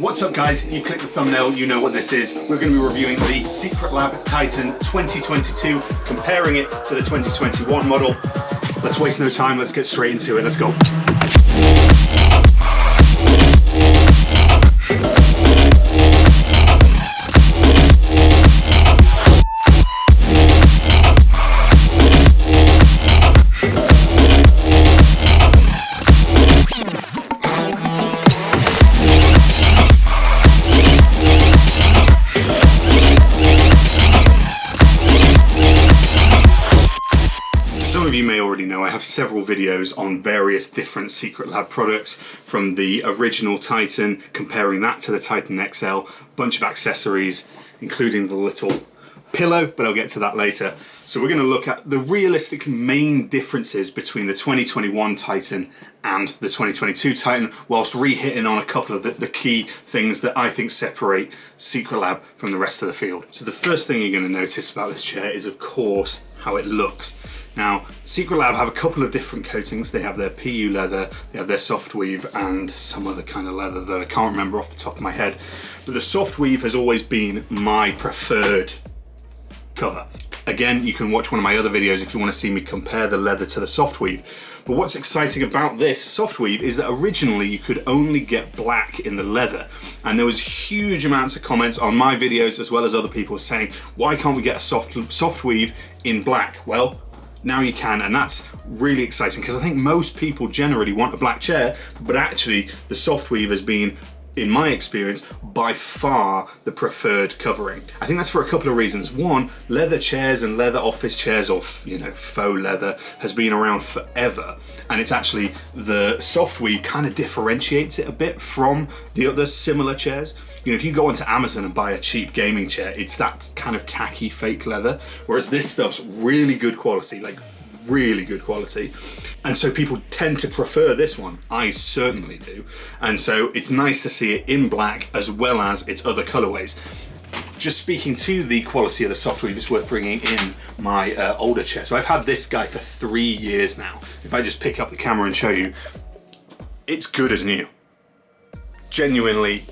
What's up guys, you click the thumbnail, you know what this is. We're going to be reviewing the Secretlab Titan 2022, comparing it to the 2021 model. Let's waste no time, let's get straight into it, let's go. Some of you may already know I have several videos on various different Secretlab products, from the original Titan, comparing that to the Titan XL, a bunch of accessories, including the little pillow, but I'll get to that later. So we're going to look at the realistic main differences between the 2021 Titan and the 2022 Titan, whilst re-hitting on a couple of the key things that I think separate Secretlab from the rest of the field. So the first thing you're going to notice about this chair is, of course, how it looks. Now, Secretlab have a couple of different coatings. They have their PU leather, they have their soft weave, and some other kind of leather that I can't remember off the top of my head. But the soft weave has always been my preferred cover. Again, you can watch one of my other videos if you want to see me compare the leather to the soft weave. But what's exciting about this soft weave is that originally you could only get black in the leather, and there was huge amounts of comments on my videos as well as other people saying, why can't we get a soft weave in black? Well, now you can, and that's really exciting because I think most people generally want a black chair, but actually the soft weave has been, in my experience, by far the preferred covering. I think that's for a couple of reasons. One, leather chairs and leather office chairs, or faux leather, has been around forever, and it's actually the soft weave kind of differentiates it a bit from the other similar chairs. You know, if you go onto Amazon and buy a cheap gaming chair, it's that kind of tacky fake leather, whereas this stuff's really good quality, like really good quality. And so people tend to prefer this one. I certainly do. And so it's nice to see it in black as well as its other colorways. Just speaking to the quality of the soft weave, it's worth bringing in my older chair. So I've had this guy for 3 years now. If I just pick up the camera and show you, it's good as new. Genuinely,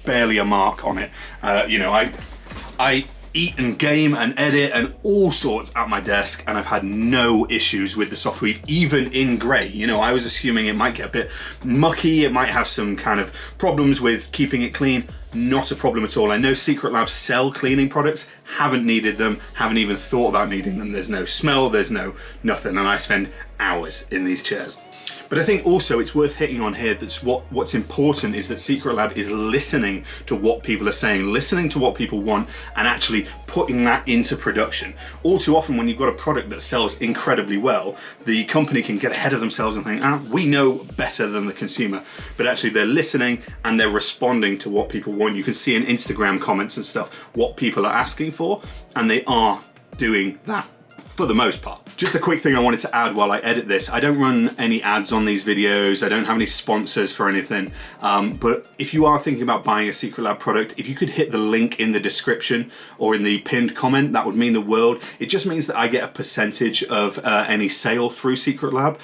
barely a mark on it. I eat and game and edit and all sorts at my desk, and I've had no issues with the soft weave, even in grey. You know, I was assuming it might get a bit mucky, it might have some kind of problems with keeping it clean. Not a problem at all. I know Secretlab sell cleaning products, haven't needed them, haven't even thought about needing them. There's no smell, there's no nothing, and I spend hours in these chairs. But I think also it's worth hitting on here that's what's important is that Secretlab is listening to what people are saying, listening to what people want, and actually putting that into production. All too often when you've got a product that sells incredibly well, the company can get ahead of themselves and think, we know better than the consumer. But actually they're listening and they're responding to what people want. You can see in Instagram comments and stuff what people are asking for, and they are doing that for the most part. Just a quick thing I wanted to add while I edit this. I don't run any ads on these videos. I don't have any sponsors for anything. But if you are thinking about buying a Secretlab product, if you could hit the link in the description or in the pinned comment, that would mean the world. It just means that I get a percentage of any sale through Secretlab.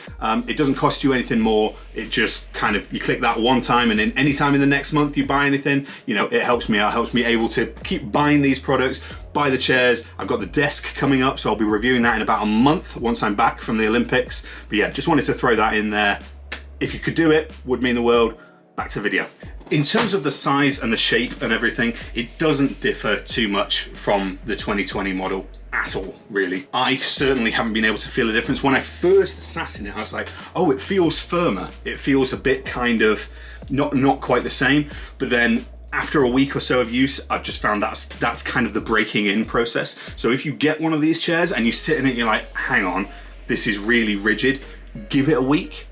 It doesn't cost you anything more. It just kind of, you click that one time, and then any time in the next month you buy anything, you know, it helps me out, helps me able to keep buying these products, buy the chairs. I've got the desk coming up, so I'll be reviewing that in about a month once I'm back from the Olympics. But yeah, just wanted to throw that in there. If you could do it, would mean the world. Back to video. In terms of the size and the shape and everything, it doesn't differ too much from the 2020 model at all, really. I certainly haven't been able to feel a difference. When I first sat in it, I was like, oh, it feels firmer. It feels a bit kind of not quite the same. But then after a week or so of use, I've just found that's kind of the breaking in process. So if you get one of these chairs and you sit in it, you're like, hang on, this is really rigid. Give it a week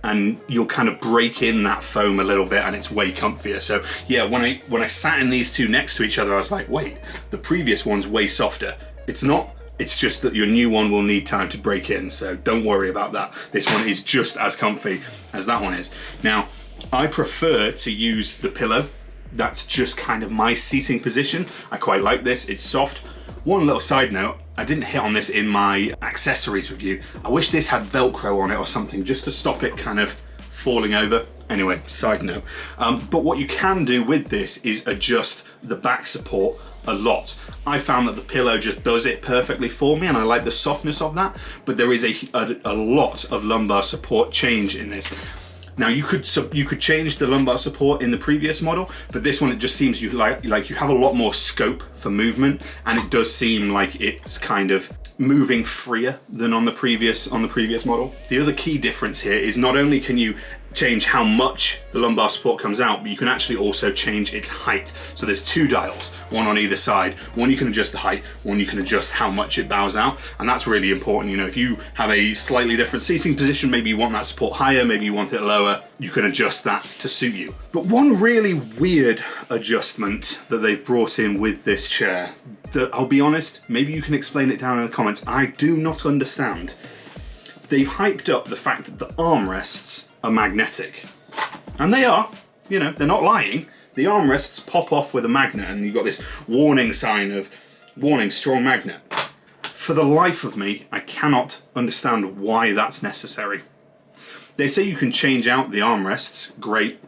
and you'll kind of break in that foam a little bit, and it's way comfier. So yeah, when I sat in these two next to each other, I was like, wait, the previous one's way softer. It's not. It's just that your new one will need time to break in, so don't worry about that. This one is just as comfy as that one is. Now, I prefer to use the pillow. That's just kind of my seating position. I quite like this, it's soft. One little side note, I didn't hit on this in my accessories review. I wish this had Velcro on it or something, just to stop it kind of falling over. Anyway, side note. But what you can do with this is adjust the back support a lot. I found that the pillow just does it perfectly for me, and I like the softness of that, but there is a lot of lumbar support change in this. Now you could change the lumbar support in the previous model, but this one, it just seems you like you have a lot more scope for movement, and it does seem like it's kind of moving freer than on the previous model. The other key difference here is not only can you change how much the lumbar support comes out, but you can actually also change its height. So there's two dials, one on either side. One you can adjust the height, one you can adjust how much it bows out, and that's really important. You know, if you have a slightly different seating position, maybe you want that support higher, maybe you want it lower, you can adjust that to suit you. But one really weird adjustment that they've brought in with this chair, that I'll be honest, maybe you can explain it down in the comments, I do not understand. They've hyped up the fact that the armrests are magnetic. And they are, you know, they're not lying. The armrests pop off with a magnet, and you've got this warning sign of warning, strong magnet. For the life of me, I cannot understand why that's necessary. They say you can change out the armrests, great.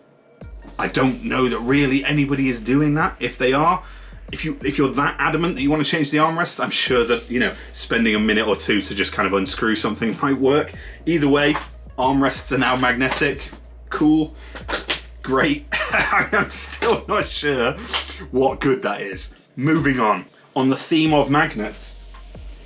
I don't know that really anybody is doing that. If they are, if you're that adamant that you want to change the armrests, I'm sure that, you know, spending a minute or two to just kind of unscrew something might work. Either way, armrests are now magnetic. Cool. Great. I'm still not sure what good that is. Moving on. On the theme of magnets,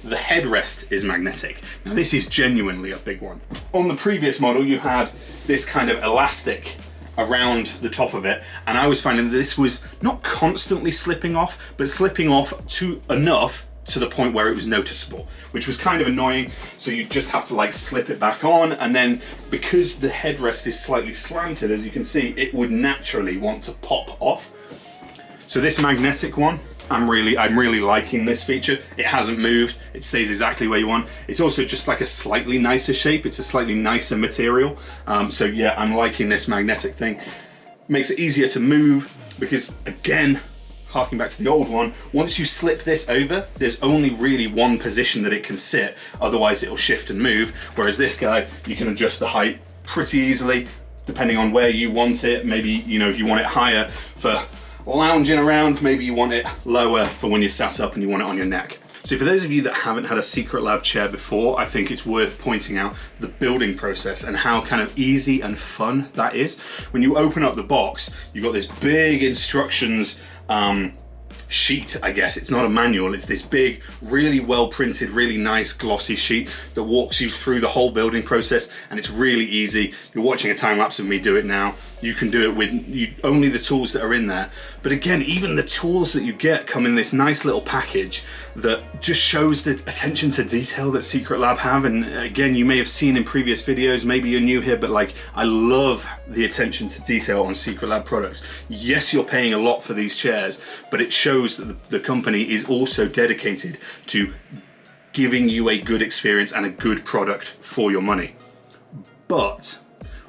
the headrest is magnetic. Now this is genuinely a big one. On the previous model, you had this kind of elastic around the top of it, and I was finding that this was not constantly slipping off, but slipping off to enough to the point where it was noticeable, which was kind of annoying. So you just have to like slip it back on, and then because the headrest is slightly slanted, as you can see, it would naturally want to pop off. So this magnetic one, I'm really liking this feature. It hasn't moved, it stays exactly where you want. It's also just like a slightly nicer shape, it's a slightly nicer material. So yeah, I'm liking this magnetic thing. Makes it easier to move, because again, harking back to the old one, once you slip this over, there's only really one position that it can sit, otherwise it'll shift and move. Whereas this guy, you can adjust the height pretty easily, depending on where you want it. Maybe, you know, if you want it higher for lounging around, maybe you want it lower for when you're sat up and you want it on your neck. So for those of you that haven't had a Secretlab chair before, I think it's worth pointing out the building process and how kind of easy and fun that is. When you open up the box, you've got this big instructions sheet, I guess. It's not a manual, it's this big, really well printed, really nice glossy sheet that walks you through the whole building process, and it's really easy. You're watching a time lapse of me do it now. You can do it with only the tools that are in there. But again, even the tools that you get come in this nice little package that just shows the attention to detail that Secretlab have. And again, you may have seen in previous videos, maybe you're new here, but like, I love the attention to detail on Secretlab products. Yes, you're paying a lot for these chairs, but it shows that the company is also dedicated to giving you a good experience and a good product for your money. But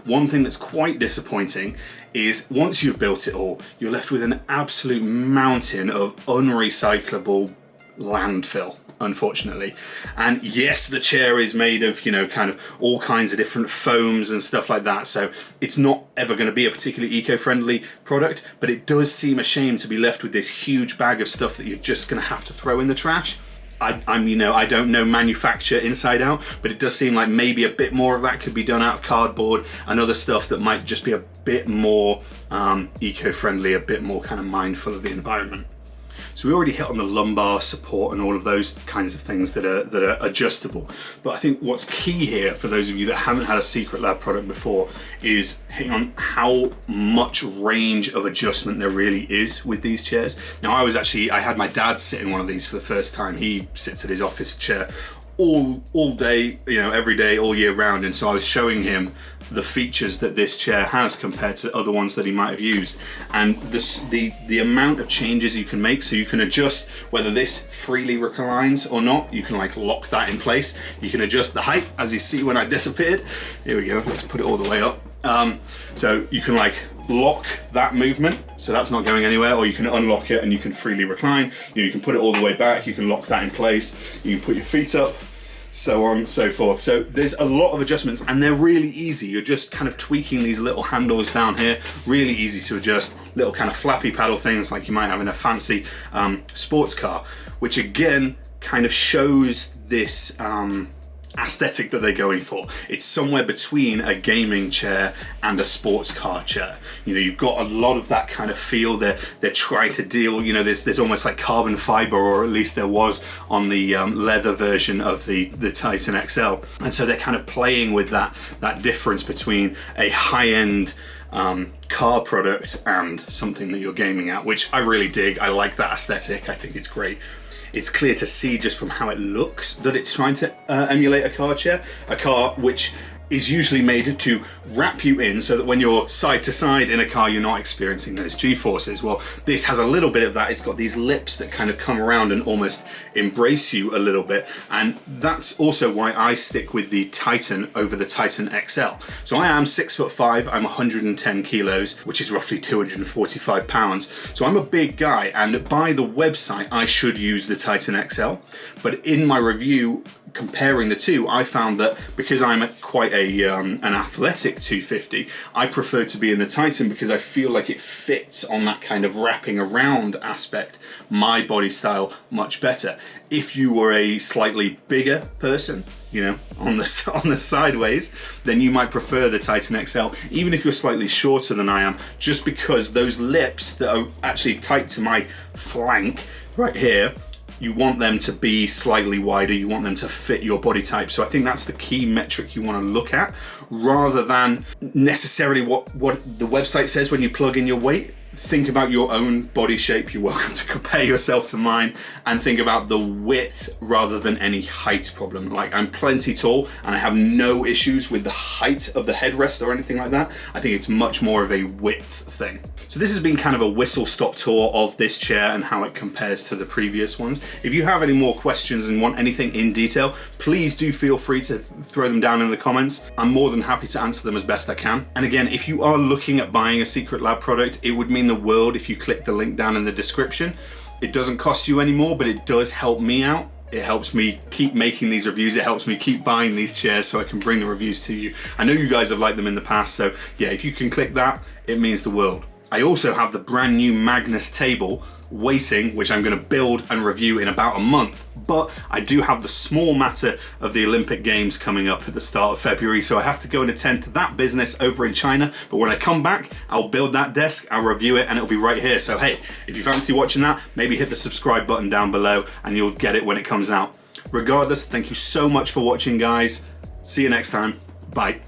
one thing that's quite disappointing is once you've built it all, you're left with an absolute mountain of unrecyclable landfill, unfortunately. And yes, the chair is made of, you know, kind of all kinds of different foams and stuff like that, so it's not ever going to be a particularly eco-friendly product, but it does seem a shame to be left with this huge bag of stuff that you're just going to have to throw in the trash. You know, I don't know manufacture inside out, but it does seem like maybe a bit more of that could be done out of cardboard and other stuff that might just be a bit more eco-friendly, a bit more kind of mindful of the environment. So we already hit on the lumbar support and all of those kinds of things that are adjustable. But I think what's key here for those of you that haven't had a Secretlab product before is hitting on how much range of adjustment there really is with these chairs. Now I had my dad sit in one of these for the first time. He sits at his office chair all day, you know, every day, all year round. And so I was showing him the features that this chair has compared to other ones that he might have used, and the amount of changes you can make. So you can adjust whether this freely reclines or not. You can like lock that in place. You can adjust the height, as you see when I disappeared. Here we go, let's put it all the way up. So you can like lock that movement, so that's not going anywhere, or you can unlock it and you can freely recline. You can put it all the way back, you can lock that in place, you can put your feet up. so on and so forth. So there's a lot of adjustments and they're really easy. You're just kind of tweaking these little handles down here, really easy to adjust, little kind of flappy paddle things like you might have in a fancy sports car, which again kind of shows this aesthetic that they're going for. It's somewhere between a gaming chair and a sports car chair. You know, you've got a lot of that kind of feel. They're trying to deal, you know, there's almost like carbon fiber, or at least there was on the leather version of the Titan XL. And so they're kind of playing with that difference between a high-end car product and something that you're gaming at, which I really dig. I like that aesthetic. I think it's great. It's clear to see just from how it looks that it's trying to emulate a car chair, a car which is usually made to wrap you in so that when you're side to side in a car, you're not experiencing those G-forces. Well, this has a little bit of that. It's got these lips that kind of come around and almost embrace you a little bit. And that's also why I stick with the Titan over the Titan XL. So I am 6'5", I'm 110 kilos, which is roughly 245 pounds. So I'm a big guy, and by the website, I should use the Titan XL. But in my review, comparing the two, I found that because I'm quite an athletic 250, I prefer to be in the Titan because I feel like it fits on that kind of wrapping around aspect, my body style, much better. If you were a slightly bigger person, you know, on the sideways, then you might prefer the Titan XL, even if you're slightly shorter than I am, just because those lips that are actually tight to my flank right here, you want them to be slightly wider, you want them to fit your body type. So I think that's the key metric you want to look at, rather than necessarily what the website says when you plug in your weight. Think about your own body shape. You're welcome to compare yourself to mine, and think about the width rather than any height problem. Like, I'm plenty tall and I have no issues with the height of the headrest or anything like that. I think it's much more of a width thing. So this has been kind of a whistle-stop tour of this chair and how it compares to the previous ones. If you have any more questions and want anything in detail, please do feel free to throw them down in the comments. I'm more than happy to answer them as best I can. And again, if you are looking at buying a Secretlab product, it would mean the world if you click the link down in the description. It doesn't cost you any more, but it does help me out. It helps me keep making these reviews. It helps me keep buying these chairs so I can bring the reviews to you. I know you guys have liked them in the past, so yeah, if you can click that, it means the world. I also have the brand new Magnus table waiting, which I'm going to build and review in about a month. But I do have the small matter of the Olympic Games coming up at the start of February, so I have to go and attend to that business over in China. But when I come back, I'll build that desk, I'll review it, and it'll be right here. So hey, if you fancy watching that, maybe hit the subscribe button down below and you'll get it when it comes out. Regardless, thank you so much for watching, guys. See you next time. Bye.